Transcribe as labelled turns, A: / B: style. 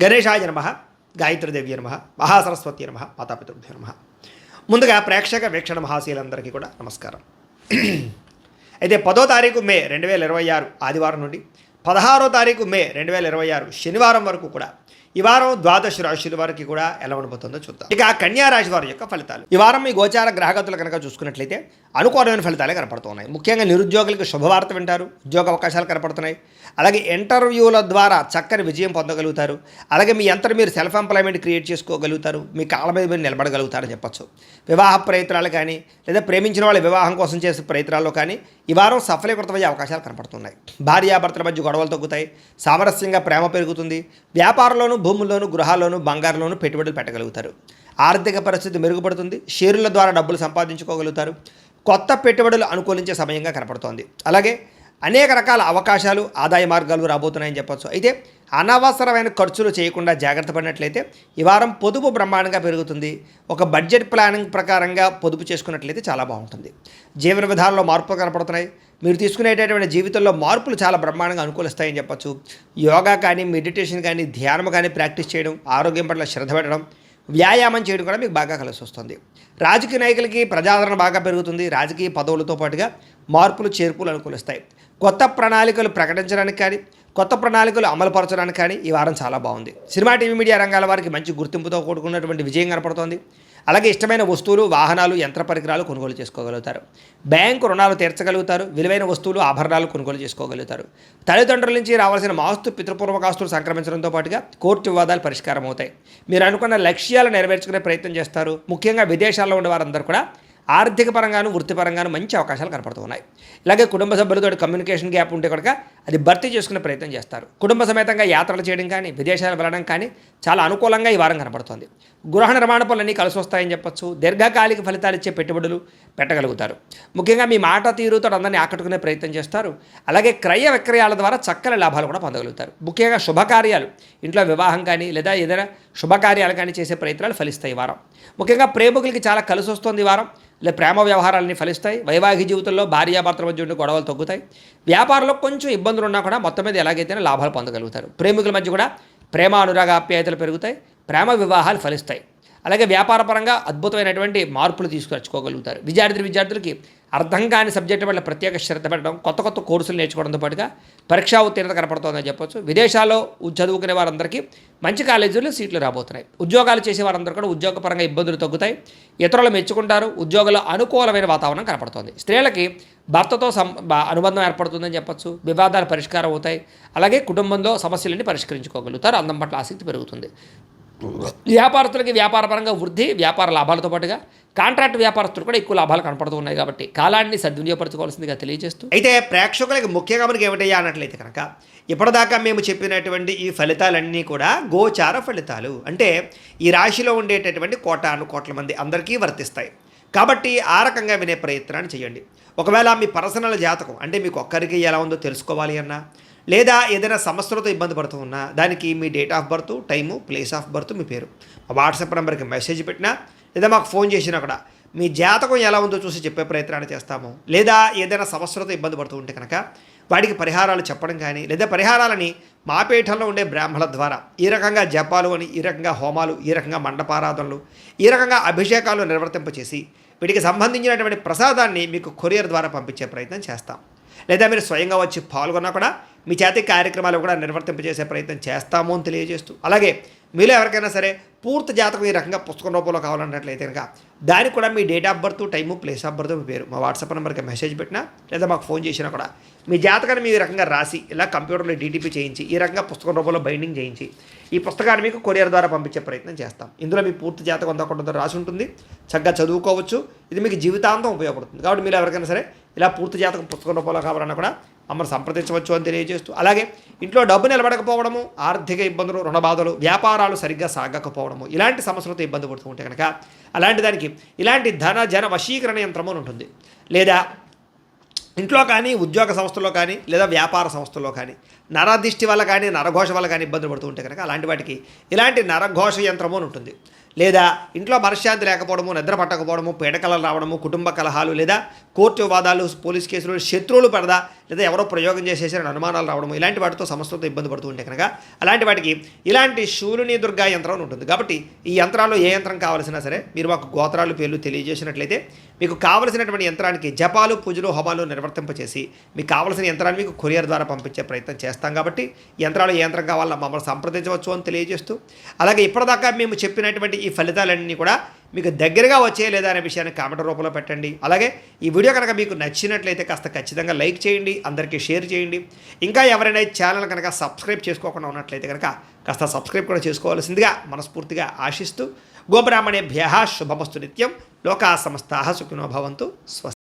A: గణేశాయ నమః, గాయత్రీదేవి నమః, మహాసరస్వతి నమః, మాతాపితృభ్యో నమః. ముందుగా ప్రేక్షక వీక్షణ మహాశీలందరికీ కూడా నమస్కారం. అయితే 10వ తారీఖు మే 2026 ఆదివారం నుండి 16వ తారీఖు మే 2026 శనివారం వరకు కూడా ఈ వారం ద్వాదశ రాశుల వారికి కూడా ఎలా ఉండబోతుందో చూద్దాం. ఇక కన్యా రాశి వారి యొక్క ఫలితాలు. ఈ వారం మీ గోచార గ్రహగతులు కనుక చూసుకున్నట్లయితే అనుకూలమైన ఫలితాలే కనపడుతున్నాయి. ముఖ్యంగా నిరుద్యోగులకు శుభవార్త వింటారు, ఉద్యోగ అవకాశాలు కనపడుతున్నాయి. అలాగే ఇంటర్వ్యూల ద్వారా చక్కని విజయం పొందగలుగుతారు. అలాగే మీ అంతటి మీరు సెల్ఫ్ ఎంప్లాయ్మెంట్ క్రియేట్ చేసుకోగలుగుతారు, మీ కాళ్ళ మీద మీరు నిలబడగలుగుతారని చెప్పచ్చు. వివాహ ప్రయత్నాలు కానీ లేదా ప్రేమించిన వాళ్ళ వివాహం కోసం చేసే ప్రయత్నాల్లో కానీ ఈ వారం సఫలీకృతమయ్యే అవకాశాలు కనపడుతున్నాయి. భార్యాభర్తల మధ్య గొడవలు తగ్గుతాయి, సామరస్యంగా ప్రేమ పెరుగుతుంది. వ్యాపారంలోనూ, భూముల్లోనూ, గృహాల్లోనూ, బంగారంలోనూ పెట్టుబడులు పెట్టగలుగుతారు. ఆర్థిక పరిస్థితి మెరుగుపడుతుంది. షేర్ల ద్వారా డబ్బులు సంపాదించుకోగలుగుతారు. కొత్త పెట్టుబడులు అనుకూలించే సమయంగా కనపడుతోంది. అలాగే అనేక రకాల అవకాశాలు, ఆదాయ మార్గాలు రాబోతున్నాయని చెప్పచ్చు. అయితే అనవసరమైన ఖర్చులు చేయకుండా జాగ్రత్త పడినట్లయితే ఈ వారం పొదుపు బ్రహ్మాండంగా పెరుగుతుంది. ఒక బడ్జెట్ ప్లానింగ్ ప్రకారంగా పొదుపు చేసుకున్నట్లయితే చాలా బాగుంటుంది. జీవన విధానంలో మార్పులు కనపడుతున్నాయి. మీరు తీసుకునేటటువంటి జీవితంలో మార్పులు చాలా బ్రహ్మాండంగా అనుకూలిస్తాయని చెప్పచ్చు. యోగా కానీ, మెడిటేషన్ కానీ, ధ్యానం కానీ ప్రాక్టీస్ చేయడం, ఆరోగ్యం పట్ల శ్రద్ధ పెట్టడం, వ్యాయామం చేయడం కూడా మీకు బాగా కలిసి వస్తుంది. రాజకీయ నాయకులకి ప్రజాదరణ బాగా పెరుగుతుంది. రాజకీయ పదవులతో పాటుగా మార్పులు, చేర్పులు అనుకూలిస్తాయి. కొత్త ప్రణాళికలు ప్రకటించడానికి కానీ, కొత్త ప్రణాళికలు అమలుపరచడానికి కానీ ఈ వారం చాలా బాగుంది. సినిమా, టీవీ, మీడియా రంగాల వారికి మంచి గుర్తింపుతో కూడుకున్నటువంటి విజయం కనపడుతోంది. అలాగే ఇష్టమైన వస్తువులు, వాహనాలు, యంత్ర పరికరాలు కొనుగోలు చేసుకోగలుగుతారు. బ్యాంకు రుణాలు తీర్చగలుగుతారు. విలువైన వస్తువులు, ఆభరణాలు కొనుగోలు చేసుకోగలుగుతారు. తల్లిదండ్రుల నుంచి రావాల్సిన ఆస్తు, పితృపూర్వకాస్తులు సంక్రమించడంతో పాటుగా కోర్టు వివాదాలు పరిష్కారం అవుతాయి. మీరు అనుకున్న లక్ష్యాలు నెరవేర్చుకునే ప్రయత్నం చేస్తారు. ముఖ్యంగా విదేశాల్లో ఉండే వారందరూ కూడా ఆర్థిక పరంగాను, వృత్తిపరంగాను మంచి అవకాశాలు కనపడుతున్నాయి. ఇలాగే కుటుంబ సభ్యులతో కమ్యూనికేషన్ గ్యాప్ ఉంటే కనుక అది భర్తీ చేసుకునే ప్రయత్నం చేస్తారు. కుటుంబ సమేతంగా యాత్రలు చేయడం కానీ, విదేశాలు వెళ్ళడం కానీ చాలా అనుకూలంగా ఈ వారం కనపడుతుంది. గృహ నిర్మాణ పనులన్నీ కలిసి వస్తాయని చెప్పచ్చు. దీర్ఘకాలిక ఫలితాలు ఇచ్చే పెట్టుబడులు పెట్టగలుగుతారు. ముఖ్యంగా మీ మాట తీరుతో అందరినీ ఆకట్టుకునే ప్రయత్నం చేస్తారు. అలాగే క్రయ విక్రయాల ద్వారా చక్కని లాభాలు కూడా పొందగలుగుతారు. ముఖ్యంగా శుభకార్యాలు, ఇంట్లో వివాహం కానీ లేదా ఏదైనా శుభకార్యాలు కానీ చేసే ప్రయత్నాలు ఫలిస్తాయి ఈ వారం. ముఖ్యంగా ప్రేమికులకి చాలా కలిసి వస్తుంది ఈ వారం. లేదా ప్రేమ వ్యవహారాలని ఫలిస్తాయి. వైవాహిక జీవితంలో భార్యాభర్తల మధ్య ఉండే గొడవలు తగ్గుతాయి. వ్యాపారంలో కొంచెం ఇబ్బందులు ఉన్నా కూడా మొత్తం మీద ఎలాగైతేనే లాభాలు పొందగలుగుతారు. ప్రేమికుల మధ్య కూడా ప్రేమ, అనురాగ, ఆప్యాయతలు పెరుగుతాయి. ప్రేమ వివాహాలు ఫలిస్తాయి. అలాగే వ్యాపారపరంగా అద్భుతమైనటువంటి మార్పులు తీసుకొచ్చుకోగలుగుతారు. విద్యార్థులకి అర్థం కాని సబ్జెక్టు వల్ల ప్రత్యేక శ్రద్ధ పెట్టడం, కొత్త కొత్త కోర్సులు నేర్చుకోవడంతో పాటుగా పరీక్షా ఉత్తీర్ణత కనపడుతుందని చెప్పొచ్చు. విదేశాల్లో చదువుకునే వారందరికీ మంచి కాలేజీల్లో సీట్లు రాబోతున్నాయి. ఉద్యోగాలు చేసే వారందరూ కూడా ఉద్యోగపరంగా ఇబ్బందులు తగ్గుతాయి. ఇతరులు మెచ్చుకుంటారు. ఉద్యోగంలో అనుకూలమైన వాతావరణం కనపడుతుంది. స్త్రీలకి భర్తతో అనుబంధం ఏర్పడుతుందని చెప్పొచ్చు. వివాదాలు పరిష్కారం అవుతాయి. అలాగే కుటుంబంలో సమస్యలన్నీ పరిష్కరించుకోగలుగుతారు. అందం పట్ల ఆసక్తి పెరుగుతుంది. వ్యాపారస్తులకి వ్యాపారపరంగా వృద్ధి, వ్యాపార లాభాలతో పాటుగా కాంట్రాక్ట్ వ్యాపారస్తులు కూడా ఎక్కువ లాభాలు కనపడుతూ ఉన్నాయి. కాబట్టి కాలాన్ని సద్వినియోగపరచుకోవాల్సిందిగా తెలియజేస్తూ, అయితే ప్రేక్షకులకి ముఖ్యంగా మనకి ఏమిటయ్యా అన్నట్లయితే కనుక ఇప్పటిదాకా మేము చెప్పినటువంటి ఈ ఫలితాలన్నీ కూడా గోచార ఫలితాలు. అంటే ఈ రాశిలో ఉండేటటువంటి కోటాను కోట్ల మంది అందరికీ వర్తిస్తాయి. కాబట్టి ఆ రకంగా వినే ప్రయత్నాన్ని చేయండి. ఒకవేళ మీ పర్సనల్ జాతకం అంటే మీకు ఒక్కరికి ఎలా ఉందో తెలుసుకోవాలి అన్నా, లేదా ఏదైనా సమస్యలతో ఇబ్బంది పడుతూ ఉన్నా దానికి మీ date of birth, time, place of birth, మీ పేరు మా వాట్సాప్ నెంబర్కి మెసేజ్ పెట్టినా లేదా మాకు ఫోన్ చేసినా కూడా మీ జాతకం ఎలా ఉందో చూసి చెప్పే ప్రయత్నాన్ని చేస్తాము. లేదా ఏదైనా సమస్యలతో ఇబ్బంది పడుతూ ఉంటే కనుక వాటికి పరిహారాలు చెప్పడం కానీ, లేదా పరిహారాలని మా పీఠంలో ఉండే బ్రాహ్మణుల ద్వారా ఈ రకంగా జపాలు అని, ఈ రకంగా హోమాలు, ఈ రకంగా మండపారాధనలు, ఈ రకంగా అభిషేకాలు నిర్వర్తింపచేసి వీటికి సంబంధించినటువంటి ప్రసాదాన్ని మీకు కొరియర్ ద్వారా పంపించే ప్రయత్నం చేస్తాం. లేదా మీరు స్వయంగా వచ్చి పాల్గొన్నా కూడా మీ చేతి కార్యక్రమాలు కూడా నిర్వర్తింపజేసే ప్రయత్నం చేస్తాము అని తెలియజేస్తూ, అలాగే మీలో ఎవరికైనా సరే పూర్తి జాతకం ఈ రకంగా పుస్తకం రూపంలో కావాలన్నట్లయితే కనుక దానికి కూడా మీ date of birth, time, place of birth, మీ పేరు మా వాట్సాప్ నెంబర్కి మెసేజ్ పెట్టినా లేదా మాకు ఫోన్ చేసినా కూడా మీ జాతకాన్ని మీ రకంగా రాసి ఇలా కంప్యూటర్లో డీటీపీ చేయించి ఈ రకంగా పుస్తకం రూపంలో బైండింగ్ చేయించి ఈ పుస్తకాన్ని మీకు కొరియర్ ద్వారా పంపించే ప్రయత్నం చేస్తాం. ఇందులో మీ పూర్తి జాతకం అంతా రాసి ఉంటుంది. చక్కగా చదువుకోవచ్చు. ఇది మీకు జీవితాంతం ఉపయోగపడుతుంది. కాబట్టి మీరు ఎవరికైనా సరే ఇలా పూర్తి జాతకం పుస్తకం రూపంలో కావాలన్నా కూడా మమ్మల్ని సంప్రదించవచ్చు అని తెలియజేస్తూ, అలాగే ఇంట్లో డబ్బు నిలబడకపోవడము, ఆర్థిక ఇబ్బందులు, రుణ బాధలు, వ్యాపారాలు సరిగ్గా సాగకపోవడము, ఇలాంటి సమస్యలతో ఇబ్బంది పడుతూ ఉంటే కనుక అలాంటి దానికి ఇలాంటి ధన జన వశీకరణ యంత్రము అని ఉంటుంది. లేదా ఇంట్లో కానీ, ఉద్యోగ సంస్థల్లో కానీ, లేదా వ్యాపార సంస్థల్లో కానీ నరదిష్టి వల్ల కానీ, నరఘోష వల్ల కానీ ఇబ్బందులు పడుతూ ఉంటే కనుక అలాంటి వాటికి ఇలాంటి నరఘోష యంత్రము అని ఉంటుంది. లేదా ఇంట్లో మనశ్శాంతి లేకపోవడము, నిద్ర పట్టకపోవడము, పీడకలలు రావడము, కుటుంబ కలహాలు, లేదా కోర్టు వివాదాలు, పోలీస్ కేసులు, శత్రువులు పడదా, లేదా ఎవరో ప్రయోగం చేసేసారని అనుమానాలు రావడము, ఇలాంటి వాటితో సమస్యలతో ఇబ్బంది పడుతూ ఉంటే కనుక అలాంటి వాటికి ఇలాంటి శూలిని దుర్గా యంత్రం ఉంటుంది. కాబట్టి ఈ యంత్రాల్లో ఏ యంత్రం కావాల్సినా సరే మీరు మాకు గోత్రాలు పేర్లు తెలియజేసినట్లయితే మీకు కావలసినటువంటి యంత్రానికి జపాలు, పూజలు, హోమాలు నిర్వర్తింపచేసి మీకు కావలసిన యంత్రాన్ని మీకు కొరియర్ ద్వారా పంపించే ప్రయత్నం చేస్తాం. కాబట్టి యంత్రాలు ఏ యంత్రం కావాలన్నా మమ్మల్ని సంప్రదించవచ్చు అని తెలియజేస్తూ, అలాగే ఇప్పటిదాకా మేము చెప్పినటువంటి ఈ ఫలితాలన్నీ కూడా మీకు దగ్గరగా వచ్చే లేదా అనే విషయాన్ని కామెంట్ రూపంలో పెట్టండి. అలాగే ఈ వీడియో కనుక మీకు నచ్చినట్లయితే కాస్త ఖచ్చితంగా లైక్ చేయండి, అందరికీ షేర్ చేయండి. ఇంకా ఎవరైనా ఈ ఛానల్ కనుక సబ్స్క్రైబ్ చేసుకోకుండా ఉన్నట్లయితే కనుక కాస్త సబ్స్క్రైబ్ కూడా చేసుకోవాల్సిందిగా మనస్ఫూర్తిగా ఆశిస్తూ, గోబ్రాహ్మణేభ్యః శుభమస్తు నిత్యం, లోకా సమస్తాః సుఖినో భవంతు, స్వస్తి.